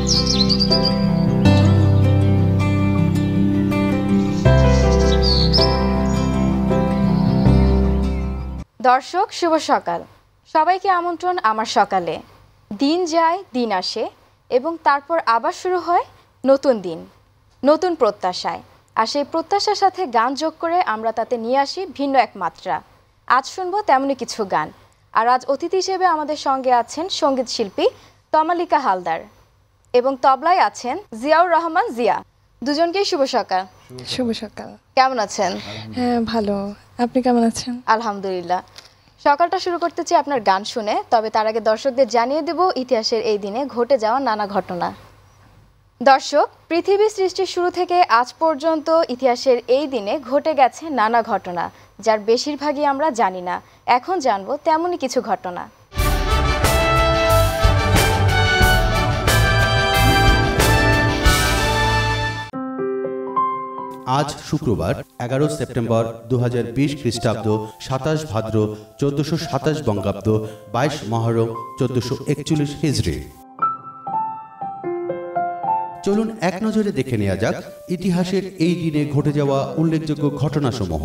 দর্শক শুভ সকাল, সবাইকে আমন্ত্রণ আমার সকালে। দিন যায় দিন আসে এবং তারপর আবার শুরু হয় নতুন দিন, নতুন প্রত্যাশায়। আর সেই প্রত্যাশার সাথে গান যোগ করে আমরা তাতে নিয়ে আসি ভিন্ন এক মাত্রা। আজ শুনবো তেমনই কিছু গান। আর আজ অতিথি হিসেবে আমাদের সঙ্গে আছেন সঙ্গীত শিল্পী তমালিকা হালদার এবং তবলায় আছেন জিয়াউর রহমান জিয়া। দুজনকেই শুভ সকাল। শুভ সকাল। কেমন আছেন? হ্যাঁ ভালো, আপনি কেমন আছেন? আলহামদুলিল্লাহ। সকালটা শুরু করতে চাই আপনার গান শুনে, তবে তার আগে দর্শকদের জানিয়ে দেব ইতিহাসের এই দিনে ঘটে যাওয়া নানা ঘটনা। দর্শক, পৃথিবী সৃষ্টির শুরু থেকে আজ পর্যন্ত ইতিহাসের এই দিনে ঘটে গেছে নানা ঘটনা, যার বেশিরভাগই আমরা জানি না। এখন জানবো তেমনই কিছু ঘটনা। আজ শুক্রবার 11 সেপ্টেম্বর 2020 খ্রিস্টাব্দ, 27 ভাদ্র 1427 বঙ্গাব্দ, 22 মহরম 1441 হিজরি। চলুন এক নজরে দেখে নেওয়া যাক ইতিহাসের এই দিনে ঘটে যাওয়া উল্লেখযোগ্য ঘটনাসমূহ।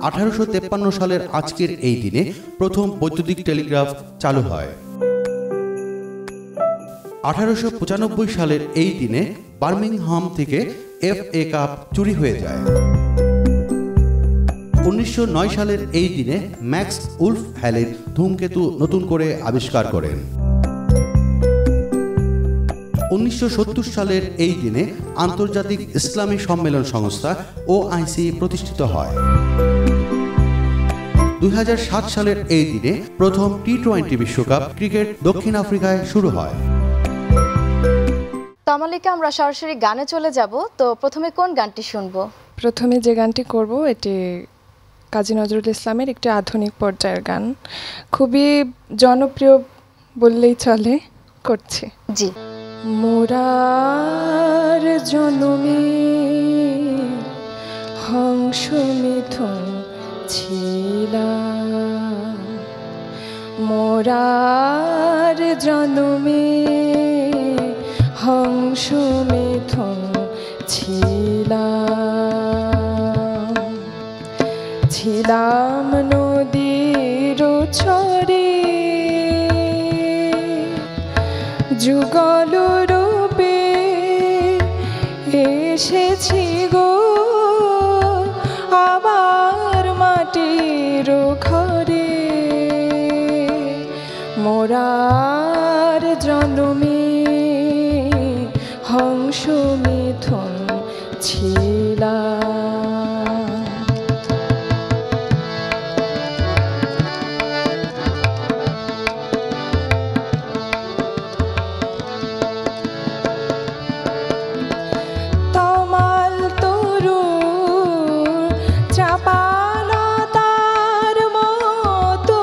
1853 সালের আজকের এই দিনে প্রথম বৈদ্যুতিক টেলিগ্রাফ চালু হয়। 1895 সালের এই দিনে বার্মিংহাম থেকে FA কাপ চুরি হয়ে যায়। 1909 সালের এই দিনে ম্যাক্স উলফ হ্যালের ধূমকেতু নতুন করে আবিষ্কার করেন। 1970 সালের এই দিনে আন্তর্জাতিক ইসলামী সম্মেলন সংস্থা OIC প্রতিষ্ঠিত হয়। 2007 সালের এই দিনে প্রথম T20 বিশ্বকাপ ক্রিকেট দক্ষিণ আফ্রিকায় শুরু হয়। তমালিকা, আমরা সরাসরি গানে চলে যাব। তো প্রথমে কোন গানটি শুনবো? প্রথমে যে গানটি করব এটি কাজী নজরুল ইসলামের একটি আধুনিক পর্যায়ের গান, খুবই জনপ্রিয় বললেই চলে, করছি। জি। মোরার জনমে হংস মিথুন ছিলাম, মোরার জনমে হংস মিথুন ছিলাম নদীর ছড়ে, যুগল রূপে এসেছি গো আবার মাটির ঘরে, মোরার জনমে হংস মিথুন ছিলাম। তমাল তরু চাপালতার মতো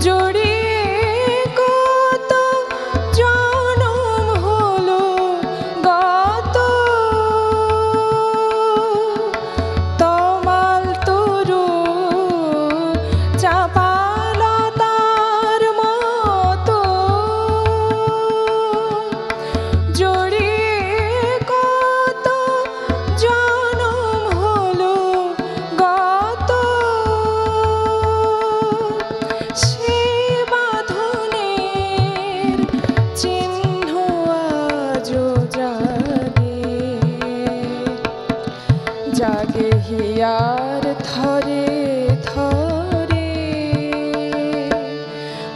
জড়িয়ে কত জনম হলো গত, তমাল তরু চাপালতার মতো জড়িয়ে কত জনম হলো গত, সে বাঁধনের চিহ্ন আজও জাগে, জাগে হিয়ার থরে থরে,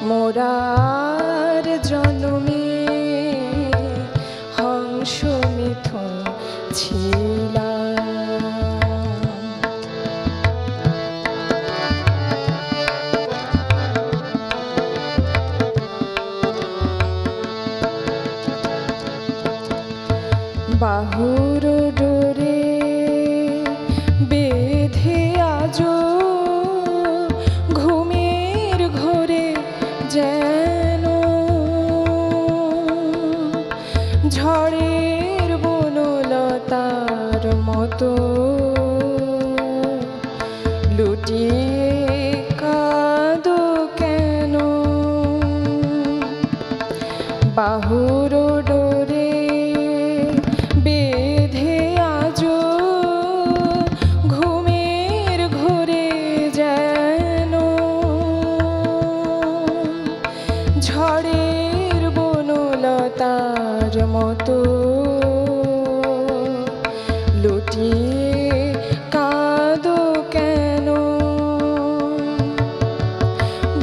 মোরার জনমে হংস মিথুন ছিলাম। বাহুর ডোরে বেঁধে আজো ঘুমের ঘোরে যেন ঝড়ের বনলতার মতো লুটিয়ে কাঁদো কেন, বাহুর ডোরে বেঁধে আজো ঘুমের ঘোরে যেন ঝড়ের বনলতার মতো লুটিয়ে কাঁদো কেন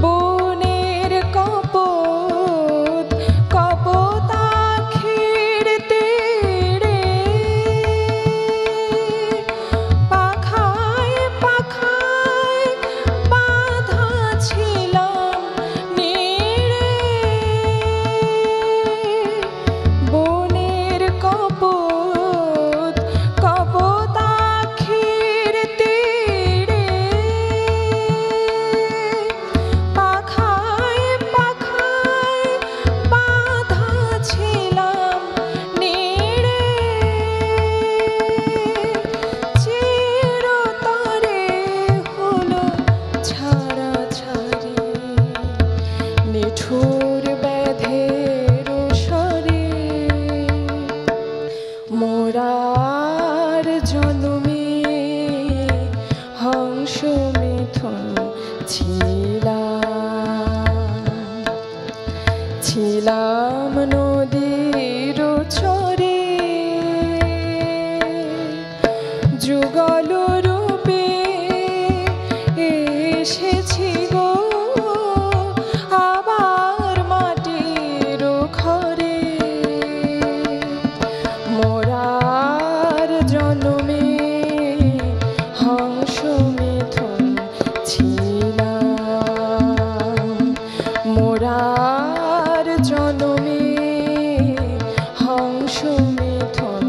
বনের কপোত কপোত আখির তীরে পাখায় পাখায় বাঁধা ছিলাম নিড়ে বনের কপোত কপোত আখির তীরে পাখায় পাখায় বাঁধা ছিলাম নিড়ে চিরতরে হলো ছাড়া ছাড়ি নিঠুর ব্যাধের সরে মোরার জন্মে হংস মিথুন ছিলাম নদীর চরে যুগল রূপে এসেছি গো আবার মাটির ঘরে মোরার জন্মে হংস মিথুন ছিলাম মোরার জন্মে হংস মিথুন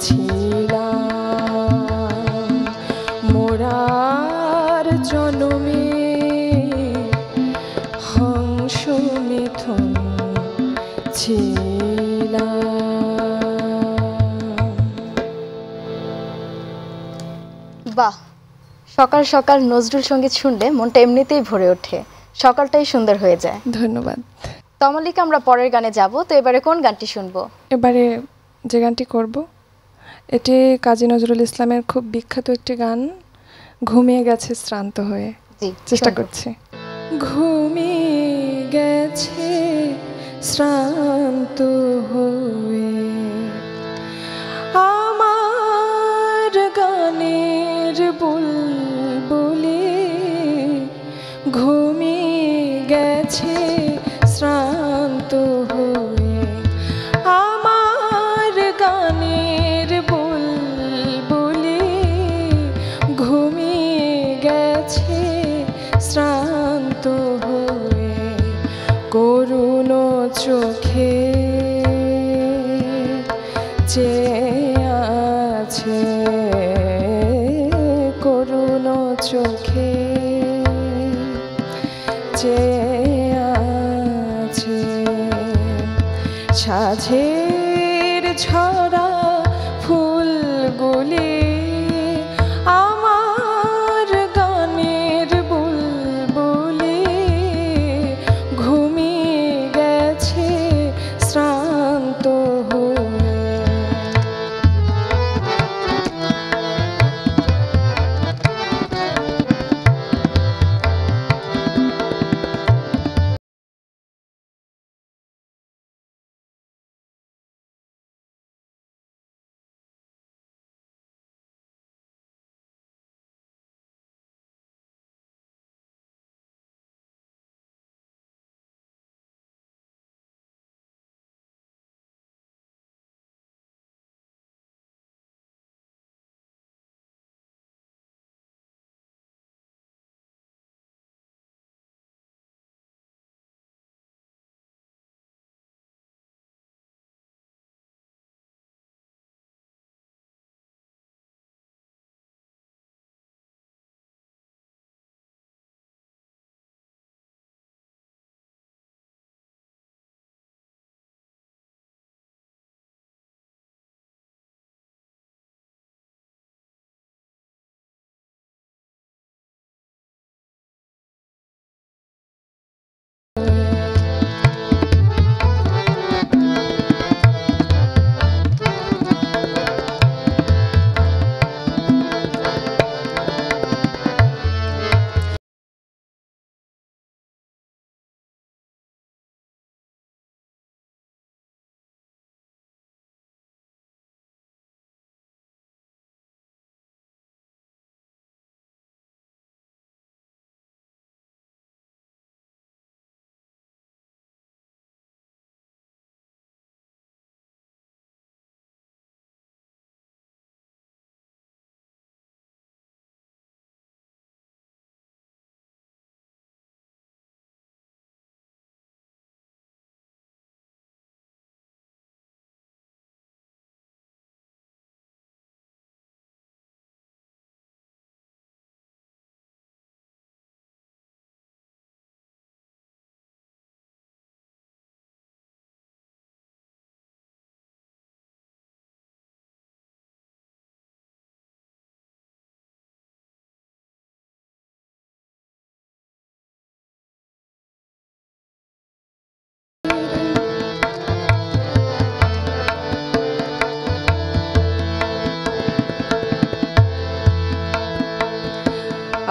ছিলাম মোরার জন্মে হংস মিথুন ছিলাম। বাহ, সকাল সকাল নজরুল সঙ্গীত শুনলে মনটা এমনিতেই ভরে ওঠে, সকালটাই সুন্দর হয়ে যায়। ধন্যবাদ। তমালিকা, আমরা পরের গানে যাব, তো এবারে কোন গানটি শুনবো? এবারে যে গানটি করব এটি কাজী নজরুল ইসলামের খুব বিখ্যাত একটি গান, ঘুমিয়ে গেছে শ্রান্ত হয়ে। জি, চেষ্টা শুনবো। করছি। ঘুমিয়ে গেছে শ্রান্ত হয়ে আমার গানের বুলবুলি ঘুমিয়ে গেছে শ্রান্ত হয়ে আমার গানের বুলবুলি ঘুমিয়ে গেছে শ্রান্ত হয়ে করুণ চোখে চেয়ে আছে করুণ চোখে চেয়ে আছে সাঝের ঝরা ফুলগুলি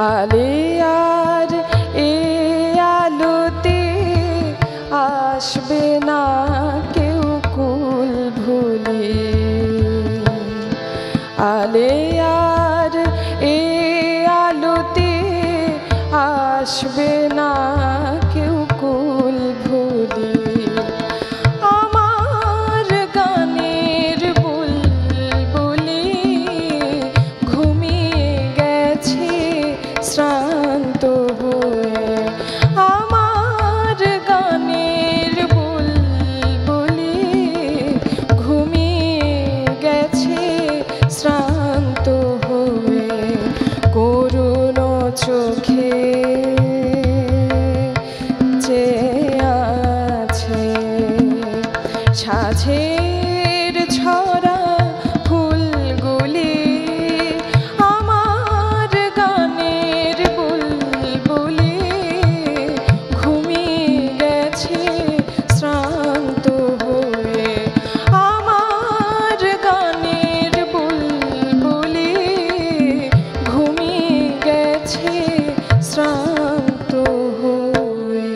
আলিয়ার এ আলোতে আসবে না কেউ কুল ভুলি আলিয়ার এ আলোতে আসবে না কেউ কুল ভুলি আমার গানের বুলবুলি ঘুমিয়ে গেছে শ্রান্ত হয়ে আমার গানের বুলবুলি ঘুমিয়ে গেছে শ্রান্ত হয়ে করুণ চোখে চেয়ে আছে সাঝের ছড়া ফুলগুলি আমার গানের বুলবুলি ঘুমিয়ে গেছে শ্রান্ত হয়ে আমার গানের বুলবুলি ঘুমিয়ে গেছে শ্রান্ত হয়ে।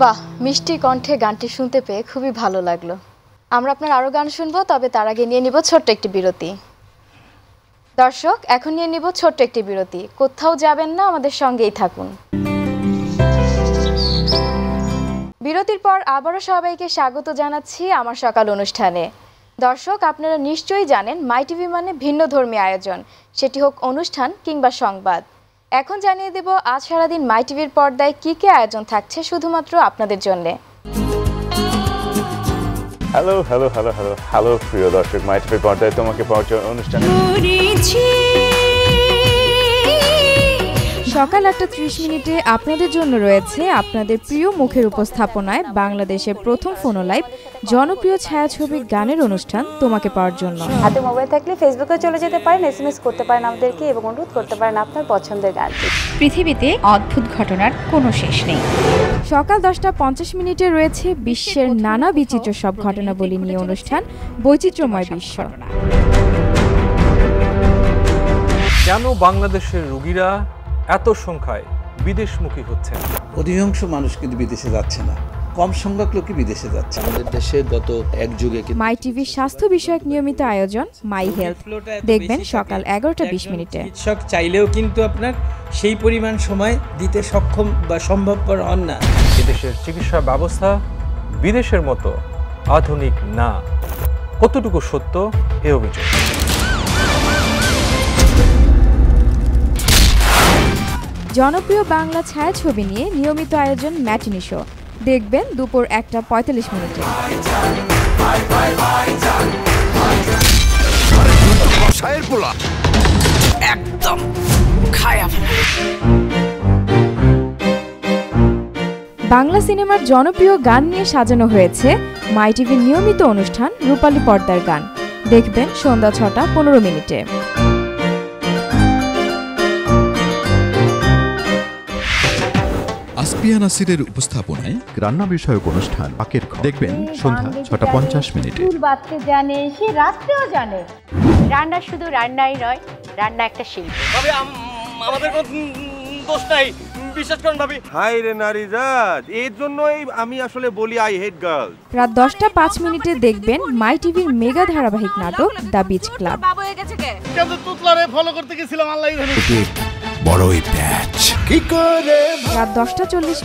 বাহ, মিষ্টি কণ্ঠে গানটি শুনতে পেয়ে খুবই ভালো লাগলো। আমরা আপনার আরও গান শুনবো, তবে তার আগে নিয়ে নিব ছোট্ট একটি বিরতি। দর্শক, এখন নিয়ে নিব ছোট্ট একটি বিরতি। কোথাও যাবেন না, আমাদের সঙ্গেই থাকুন। বিরতির পর আবারও সবাইকে স্বাগত জানাচ্ছি আমার সকাল অনুষ্ঠানে। দর্শক, আপনারা নিশ্চয়ই জানেন মাই টিভি মানে ভিন্ন ধর্মী আয়োজন, সেটি হোক অনুষ্ঠান কিংবা সংবাদ। এখন জানিয়ে দেব আজ সারাদিন মাই টিভির পর্দায় কী কী আয়োজন থাকছে শুধুমাত্র আপনাদের জন্যে। Hello hello hello hello hello প্রিয় দর্শক, মাই টিভি পর্দায় তোমাকে পাওয়ার অনুষ্ঠানে সকাল 8:30 আপনাদের জন্য রয়েছে আপনাদের প্রিয় মুখের উপস্থাপনায় বাংলাদেশের প্রথম ফোনো লাইভ জনপ্রিয় ছায়াছবি গানের অনুষ্ঠান তোমাকে পাওয়ার জন্য। হাতে মোবাইল থাকলে ফেসবুকে চলে যেতে পারেন, SMS করতে পারেন আমাদেরকে এবং অনুরোধ করতে পারেন আপনার পছন্দের গান। পৃথিবীতে অদ্ভুত ঘটনার কোনো শেষ নেই। সকাল 10:50 রয়েছে বিশ্বের নানা বিচিত্র সব ঘটনাবলী নিয়ে অনুষ্ঠান বৈচিত্র্যময় বিশ্ব। কেন বাংলাদেশের রোগীরা এত সংখ্যায় বিদেশমুখী হচ্ছেন? অধিকাংশ মানুষ কিন্তু বিদেশে যাচ্ছে না, কম সংখ্যক লোকই বিদেশে যাচ্ছে। আমাদের দেশে গত এক যুগে মাই টিভি স্বাস্থ্য বিষয়ক নিয়মিত আয়োজন মাই হেলথ দেখবেন সকাল 11:20। চিকিৎসক চাইলেও কিন্তু আপনার সেই পরিমাণ সময় দিতে সক্ষম বা সম্ভবপর হন না। এদেশের চিকিৎসা ব্যবস্থা বিদেশের মতো আধুনিক না, কতটুকু সত্য এ অভিযোগ? জনপ্রিয় বাংলা ছায়াছবি নিয়ে নিয়মিত আয়োজন ম্যাটিনি শো দেখবেন দুপুর 1:45। একদম খায়া বাংলা সিনেমার জনপ্রিয় গান নিয়ে সাজানো হয়েছে মাই টিভির নিয়মিত অনুষ্ঠান রূপালী পর্দার গান দেখবেন সন্ধ্যা 6:15। আসপিয়া নাসিরের উপস্থাপনায় রান্না বিষয়ক অনুষ্ঠান পাকের ঘর দেখবেন সন্ধ্যা 6:50। ফুল বাঁধতে জানে, সে রাত্রেও জানে। রান্না শুধু রান্নাই নয়, রান্না একটা শিল্প। ভাবি আমাদের কোনো দোষ নাই, বিশ্বাস করুন ভাবি। হাই রে নারী জাত, এর জন্যই আমি আসলে বলি আই হেট গার্ল। রাত 10:05 দেখবেন মাই টিভির মেগা ধারাবাহিক নাটক দ্য বিচ ক্লাব। বাবু হয়ে গেছে কে? কেন তুতলারে ফলো করতে গেছিলাম, আল্লাহই জানে। বড়ই প্যাচ কি করে। রাত 10:40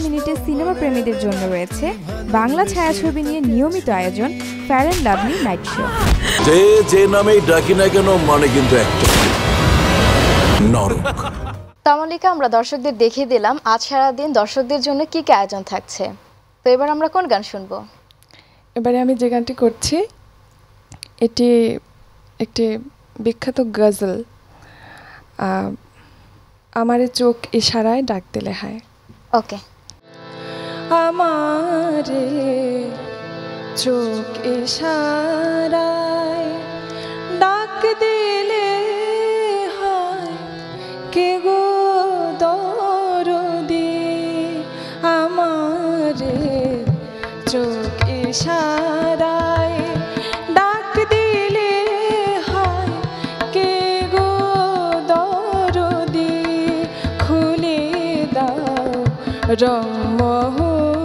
সিনেমা প্রেমীদের জন্য রয়েছে বাংলা ছায়াছবি নিয়ে নিয়মিত আয়োজন fair and lovely night show. যে নামেই ডাকি না কেন মানে কিন্তু একটা নরক। তামালিকা, আমরা দর্শকদের দেখিয়ে দিলাম আজ সারাদিন দর্শকদের জন্য কি কি আয়োজন থাকছে। তো এবার আমরা কোন গান শুনবো? এবারে আমি যে গানটি করছি এটি একটি বিখ্যাত গজল, আমারে চোখ ইশারায় ডাক দিলে হায়। ওকে। আমারে চোখ ইশারায় ডাক দিলে হায়, কে গো দরদি। আমারে চোখ ইশারায় ডাক দিলে হায়, কে গো দাও রংমহলার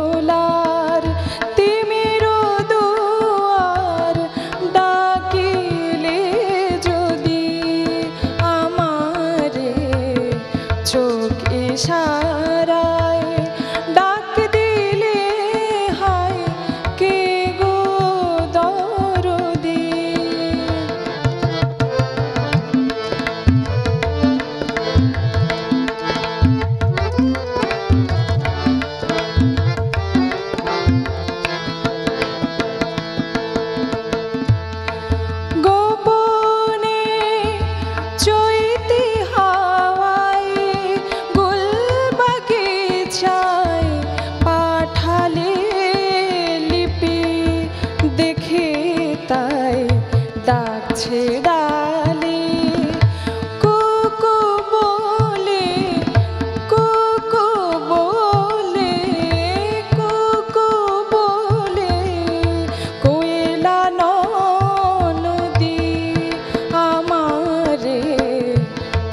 তিমির দুয়ার ডাকিলে যদি আমারে চোখ ইশারায় ডাক দিলে হায় কে গো দরদি গোপনে চৈতি হাওয়ায় গুল বাগিচায় পাঠালে লিপি দেখে তাই ডাকছে ডালে কুকু বলে কুকু বলে কুকু বলে কোয়েলা নদী আমারে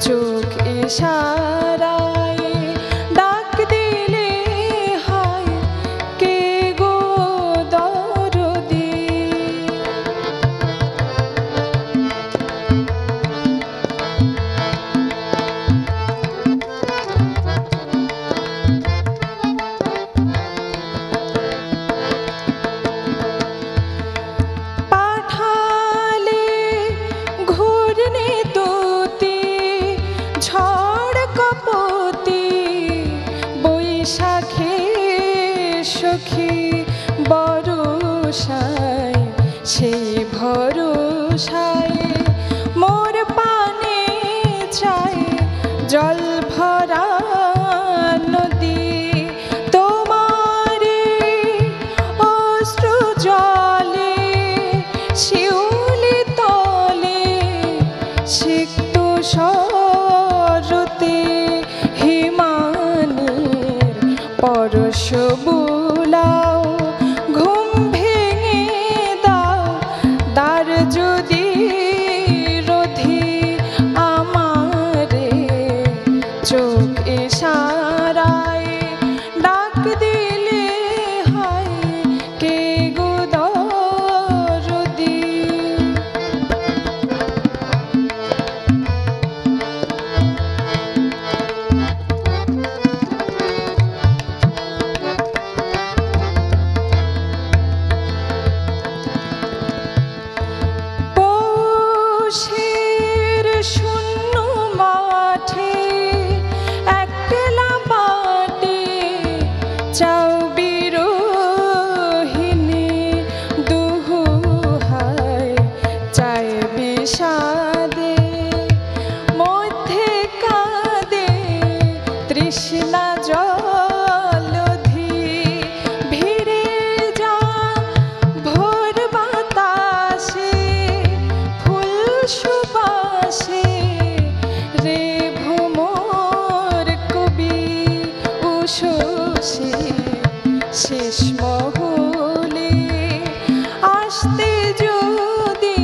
চোখ ইশারায় ডাক দিলে হায় কে গো দরদি পাঠালে ঘূর্ণি দুতি ঝড় কপতি বৈশাখে সখী বরষায় সেই ভরসায় মোর পানে চাই জল ভরা নদী তোমারে অশ্রু জলে শিউলি তলে সিক্ত শরতে হিমানের পরশ বুলাও ঘুম ভেঙে দাও দ্বার যদি রোধি আমারে চোখ ইশারায় ডাক দিলে হায় কে গো দরদি পৌষের শূন্য মাঠে একলা বাটে চাও বিরোহিণী দুহায় চায় বিষাদে মধ্যে কাঁদে তৃষ্ণা জলধি ভিড়ে যা ভোর বাতাসে ফুল সুবাসে রে ভ্রমর কবি উষসে শেষ মহলে আসতে যদি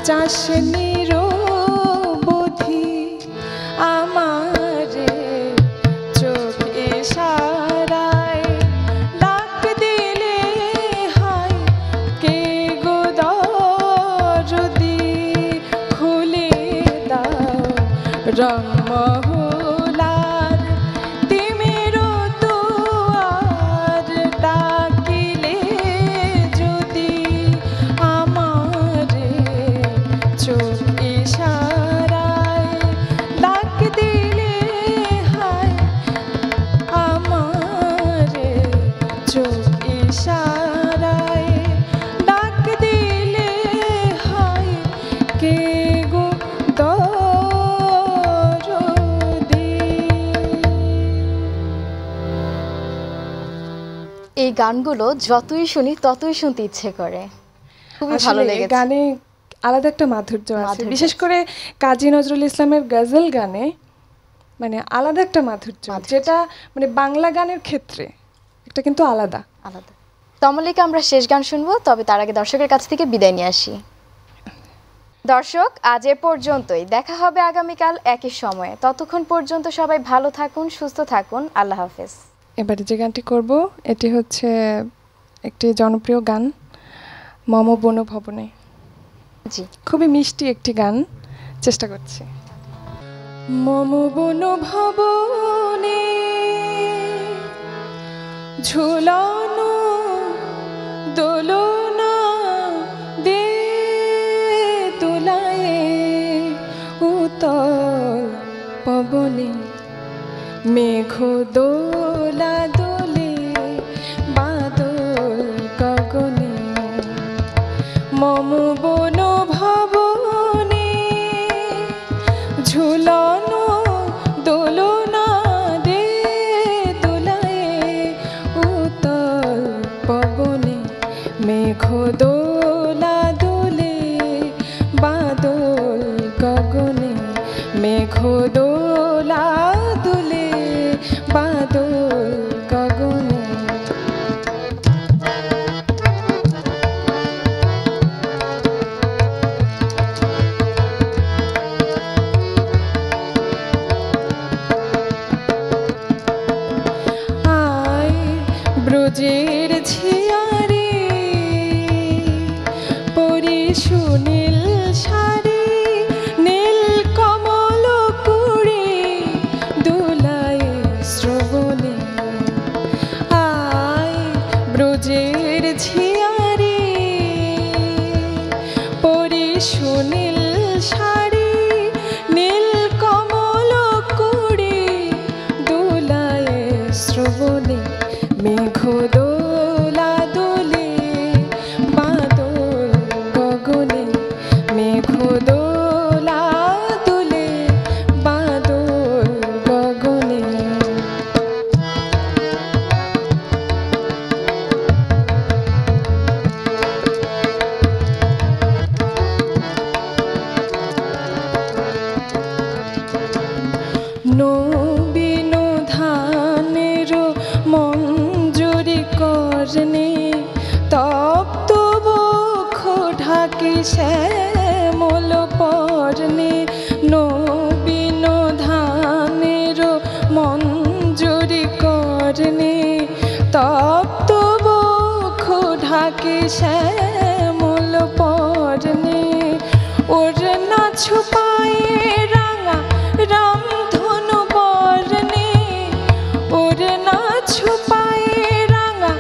চাষ নিরবধি আমারে চোখ ইশারায় ডাক দিলে হায় কে গো দরদি খুলে দাও রংমহলার তিমির দুয়ার ডাকিলে যদি আমারে চোখ ইশারায় ডাক দিলে হায় আমারে চোখ ইশারায় ডাক দিলে হায় কে গো দরদি এই গানগুলো যতই শুনি ততই শুনতে ইচ্ছে করে। খুবই ভালো আসলে লেগেছে। গানে আলাদা একটা মাধুর্য আছে, মাধুর্য বিশেষ করে কাজী নজরুল ইসলামের গজল গানে মানে আলাদা একটা মাধুর্য, যেটা মানে বাংলা গানের ক্ষেত্রে এটা কিন্তু আলাদা। তমলিকা আমরা শেষ গান শুনবো, তবে তার আগে দর্শকের কাছ থেকে বিদায় নিয়ে আসি। দর্শক আজ এ পর্যন্তই, দেখা হবে আগামীকাল একই সময়ে। ততক্ষণ পর্যন্ত সবাই ভালো থাকুন, সুস্থ থাকুন। আল্লাহ হাফেজ। এবারে যে গানটি করব এটি হচ্ছে একটি জনপ্রিয় গান, মম বন ভবনে। জি, খুবই মিষ্টি একটি গান, চেষ্টা করছি। মম বন ভবনে ঝুলানো দোলনা দে তোলায় উতল পবনে মেঘ দোলা দোলে বাদল গগনে মম বন ভবনে ঝুলানো দোলনা দে দোলায় উতল পবনে মেঘ দোলা দোলে বাদল গগনে মেঘ দোলা দোলে বাদল গগনে। আয় ব্রজের ঝিয়ারে পরি সুনীল শাড়ি নীল কমল কুড়ি দোলায় শ্রবণে আয় ব্রজের ঝিয়ারে পরি সুনীল শাড়ি নীল কমল কুড়ি দোলায় শ্রবণে মেঘ দোলা দোলে বাদল গগনে মেঘ দোলা দোলে বাদল গগনে। নবীন ধানের মঞ্জুরি করনে তপ্ত বক্ষ ঢাকি শ্যামল পর্ণে নবীন ধানের মঞ্জুরি করনে তপ্ত বক্ষ ঢাকি শ্যামল পর্ণে ওর না ছুপায়ে রাঙা রাম ধনু বর্ণে ওর না ছুপায়ে রাঙা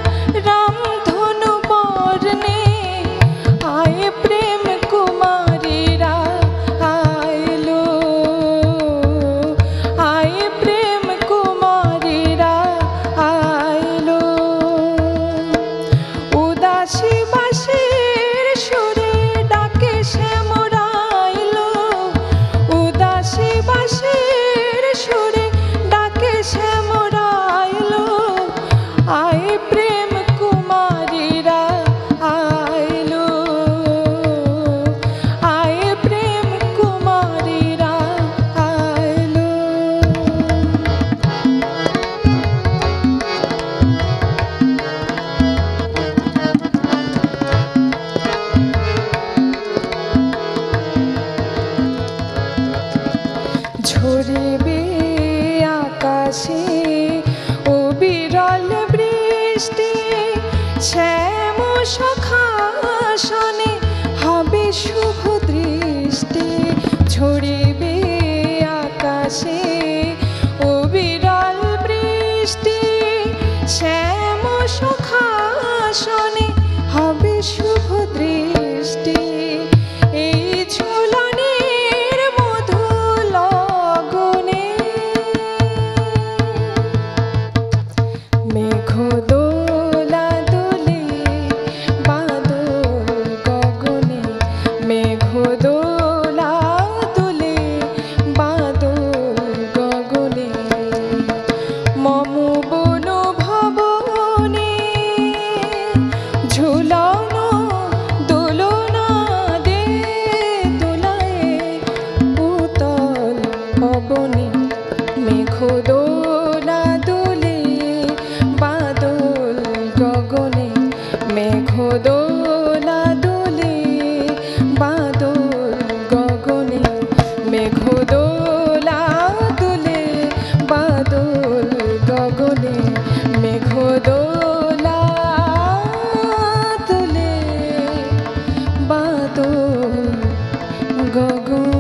রাম ধনু বর্ণে আয় প্রেম কুমারীরা আইলো আয় প্রেম কুমারীরা আইলো উদাসী বাঁশির সুরে ডাকে শ্যামরাইলো উদাসী বাঁশির সুরে ডাকে শ্যামরাইলো আয় প্রেম কুমারীরা আইলো আয় প্রেম কুমারীরা আইলো। ঝরিবে আকাশে ও বিরল বৃষ্টি শ্যাম সখাসনে হবে শুভ দৃষ্টি ঝরিবে আকাশে ও বিরল বৃষ্টি শ্যাম সখাসনে হবে শুভ দৃষ্টি এই ঝুলনের মধু লগনে মেঘ দোলা দোলে বাদল গগনে মেঘ দোলা দোলে বাদল গগনে মম বন ভবনে ঝুলানো দোলনা দে দোলায় উতল পবনে মেঘ দোলা দোলে বাদল গগনে মেঘ দোলা দোলে বাদল দোলা তুলে বাদল গগনে মেঘ দোলা তুলে বাদল গগনে